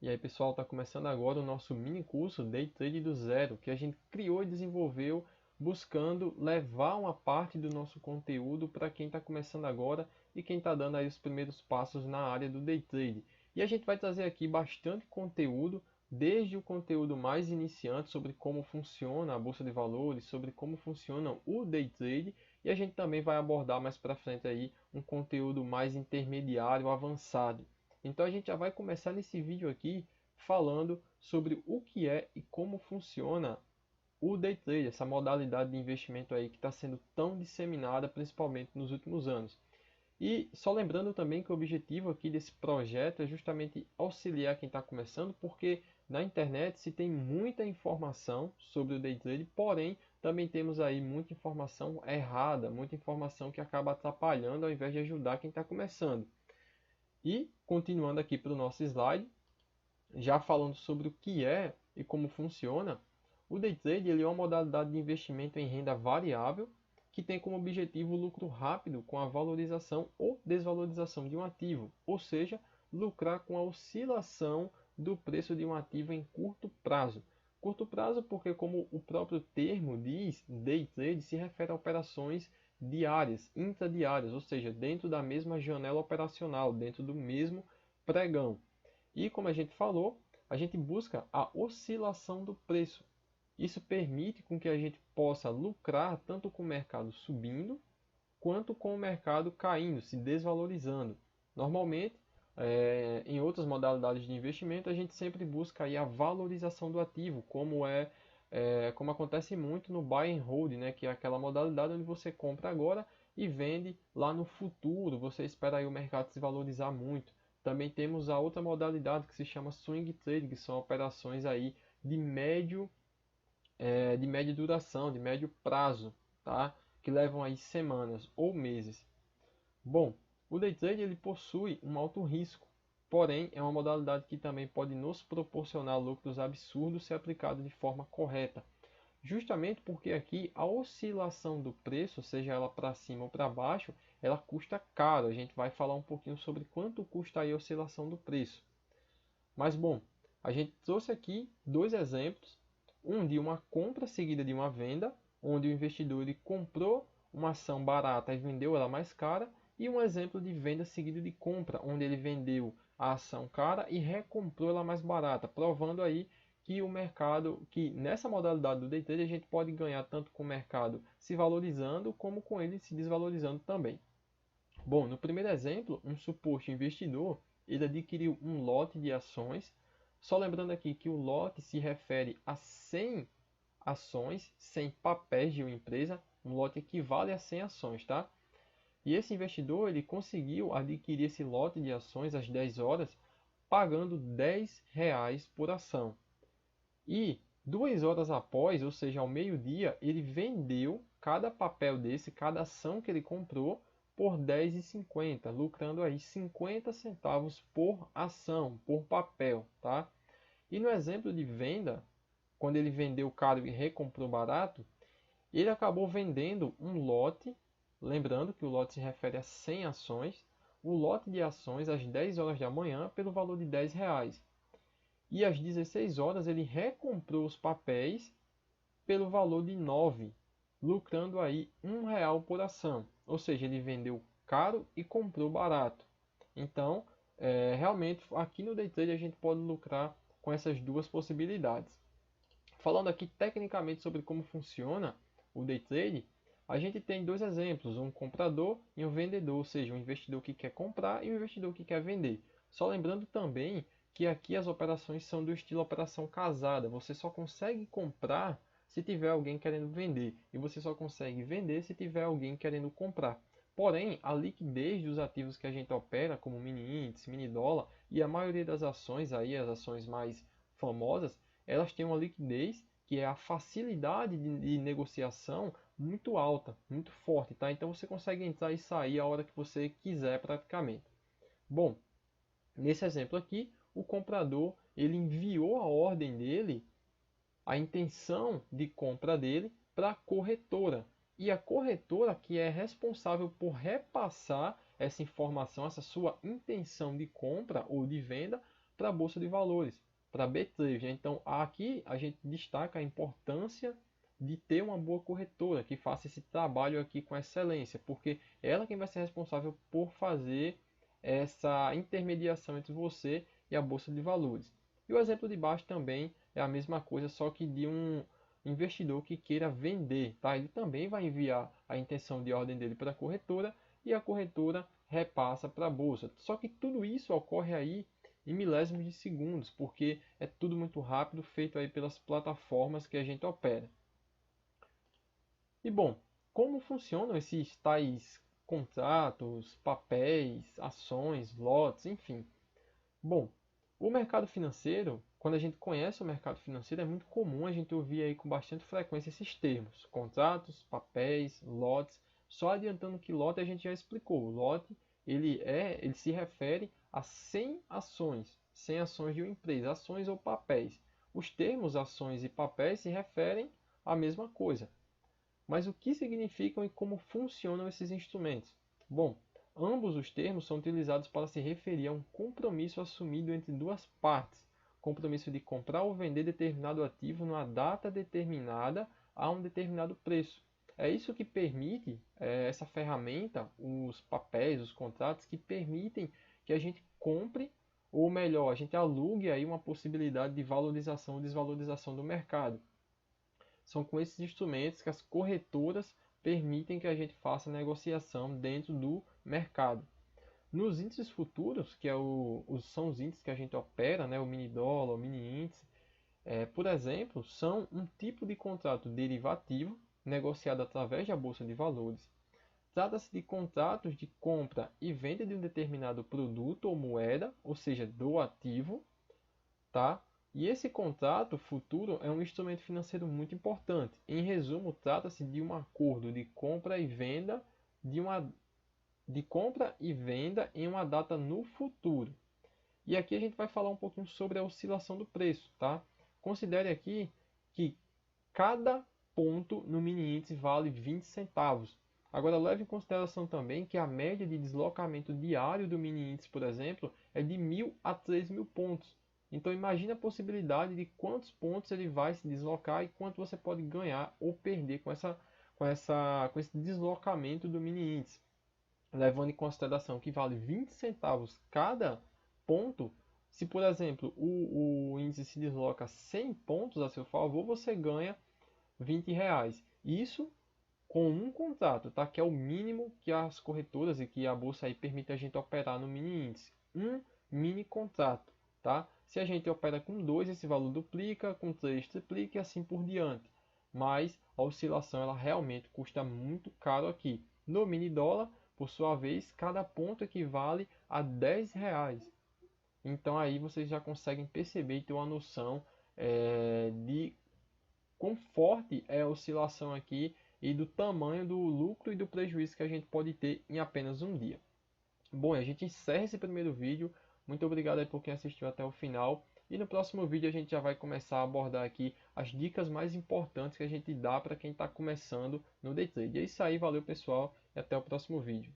E aí pessoal, está começando agora o nosso mini curso Day Trade do Zero, que a gente criou e desenvolveu buscando levar uma parte do nosso conteúdo para quem está começando agora e quem está dando aí os primeiros passos na área do Day Trade. E a gente vai trazer aqui bastante conteúdo, desde o conteúdo mais iniciante sobre como funciona a Bolsa de Valores, sobre como funciona o Day Trade, e a gente também vai abordar mais para frente aí um conteúdo mais intermediário, avançado. Então a gente já vai começar nesse vídeo aqui falando sobre o que é e como funciona o day trade, essa modalidade de investimento aí que está sendo tão disseminada, principalmente nos últimos anos. E só lembrando também que o objetivo aqui desse projeto é justamente auxiliar quem está começando, porque na internet se tem muita informação sobre o day trade, porém também temos aí muita informação errada, muita informação que acaba atrapalhando ao invés de ajudar quem está começando. E continuando aqui para o nosso slide, já falando sobre o que é e como funciona, o day trade ele é uma modalidade de investimento em renda variável que tem como objetivo o lucro rápido com a valorização ou desvalorização de um ativo, ou seja, lucrar com a oscilação do preço de um ativo em curto prazo. Curto prazo porque, como o próprio termo diz, day trade se refere a operações diárias, intradiárias, ou seja, dentro da mesma janela operacional, dentro do mesmo pregão. E como a gente falou, a gente busca a oscilação do preço. Isso permite com que a gente possa lucrar tanto com o mercado subindo quanto com o mercado caindo, se desvalorizando. Normalmente, em outras modalidades de investimento, a gente sempre busca aí a valorização do ativo, como acontece muito no buy and hold, né, que é aquela modalidade onde você compra agora e vende lá no futuro. Você espera aí o mercado se valorizar muito. Também temos a outra modalidade que se chama swing trade, que são operações aí de de média duração, de médio prazo, tá? Que levam aí semanas ou meses. Bom, o day trade ele possui um alto risco, porém é uma modalidade que também pode nos proporcionar lucros absurdos se aplicado de forma correta. Justamente porque aqui a oscilação do preço, seja ela para cima ou para baixo, ela custa caro. A gente vai falar um pouquinho sobre quanto custa aí a oscilação do preço. Mas bom, a gente trouxe aqui dois exemplos, um de uma compra seguida de uma venda, onde o investidor ele comprou uma ação barata e vendeu ela mais cara, e um exemplo de venda seguida de compra, onde ele vendeu a ação cara e recomprou ela mais barata, provando aí que o mercado, que nessa modalidade do day trade a gente pode ganhar tanto com o mercado se valorizando como com ele se desvalorizando também. Bom, no primeiro exemplo, um suposto investidor ele adquiriu um lote de ações. Só lembrando aqui que o lote se refere a 100 ações, 100 papéis de uma empresa. Um lote equivale a 100 ações, tá? E esse investidor ele conseguiu adquirir esse lote de ações às 10 horas, pagando R$ 10 por ação. E 2 horas após, ou seja, ao meio-dia, ele vendeu cada papel desse, cada ação que ele comprou, por R$ 10,50, lucrando aí 50 centavos por ação, por papel, tá? E no exemplo de venda, quando ele vendeu caro e recomprou barato, ele acabou vendendo um lote, lembrando que o lote se refere a 100 ações, o lote de ações às 10 horas da manhã pelo valor de R$ 10. E às 16 horas ele recomprou os papéis pelo valor de 9, lucrando aí R$ 1 por ação. Ou seja, ele vendeu caro e comprou barato. Então, realmente aqui no day trade a gente pode lucrar com essas duas possibilidades. Falando aqui tecnicamente sobre como funciona o day trade, a gente tem dois exemplos, um comprador e um vendedor, ou seja, um investidor que quer comprar e um investidor que quer vender. Só lembrando também que aqui as operações são do estilo operação casada. Você só consegue comprar se tiver alguém querendo vender e você só consegue vender se tiver alguém querendo comprar. Porém, a liquidez dos ativos que a gente opera, como mini índice, mini dólar e a maioria das ações aí, as ações mais famosas, elas têm uma liquidez que é a facilidade de negociação muito alta, muito forte, tá? Então você consegue entrar e sair a hora que você quiser praticamente. Bom, nesse exemplo aqui, o comprador ele enviou a ordem dele, a intenção de compra dele para a corretora. E a corretora que é responsável por repassar essa informação, essa sua intenção de compra ou de venda para a Bolsa de Valores, para a B3, né? Então aqui a gente destaca a importância de ter uma boa corretora que faça esse trabalho aqui com excelência, porque ela quem vai ser responsável por fazer essa intermediação entre você e a Bolsa de Valores. E o exemplo de baixo também é a mesma coisa, só que de um investidor que queira vender, tá? Ele também vai enviar a intenção de ordem dele para a corretora e a corretora repassa para a bolsa. Só que tudo isso ocorre aí em milésimos de segundos, porque é tudo muito rápido, feito aí pelas plataformas que a gente opera. E bom, como funcionam esses tais contratos, papéis, ações, lotes, enfim? Bom, o mercado financeiro, quando a gente conhece o mercado financeiro, é muito comum a gente ouvir aí com bastante frequência esses termos: contratos, papéis, lotes. Só adiantando que lote a gente já explicou. O lote ele se refere a 100 ações de uma empresa, ações ou papéis. Os termos ações e papéis se referem à mesma coisa. Mas o que significam e como funcionam esses instrumentos? Bom, ambos os termos são utilizados para se referir a um compromisso assumido entre duas partes, compromisso de comprar ou vender determinado ativo numa data determinada a um determinado preço. É isso que permite, essa ferramenta, os papéis, os contratos, que permitem que a gente compre, ou melhor, a gente alugue aí uma possibilidade de valorização ou desvalorização do mercado. São com esses instrumentos que as corretoras permitem que a gente faça negociação dentro do mercado. Nos índices futuros, que são os índices que a gente opera, né, o mini dólar, o mini índice, por exemplo, são um tipo de contrato derivativo negociado através da Bolsa de Valores. Trata-se de contratos de compra e venda de um determinado produto ou moeda, ou seja, do ativo, tá? E esse contrato futuro é um instrumento financeiro muito importante. Em resumo, trata-se de um acordo de compra e venda de compra e venda em uma data no futuro. E aqui a gente vai falar um pouquinho sobre a oscilação do preço, tá? Considere aqui que cada ponto no mini índice vale 20 centavos. Agora leve em consideração também que a média de deslocamento diário do mini índice, por exemplo, é de 1.000 a 3.000 pontos. Então imagine a possibilidade de quantos pontos ele vai se deslocar e quanto você pode ganhar ou perder com esse deslocamento do mini índice. Levando em consideração que vale 20 centavos cada ponto, se por exemplo o índice se desloca 100 pontos a seu favor, você ganha R$ 20. Isso com um contrato, tá? Que é o mínimo que as corretoras e que a bolsa aí permite a gente operar no mini índice. Um mini contrato, tá? Se a gente opera com 2, esse valor duplica, com 3 triplica e assim por diante. Mas a oscilação ela realmente custa muito caro aqui. No mini dólar, por sua vez, cada ponto equivale a R$ 10. Então aí vocês já conseguem perceber e ter uma noção de quão forte é a oscilação aqui e do tamanho do lucro e do prejuízo que a gente pode ter em apenas um dia. Bom, a gente encerra esse primeiro vídeo. Muito obrigado aí por quem assistiu até o final. E no próximo vídeo a gente já vai começar a abordar aqui as dicas mais importantes que a gente dá para quem está começando no Day Trade. É isso aí, valeu pessoal e até o próximo vídeo.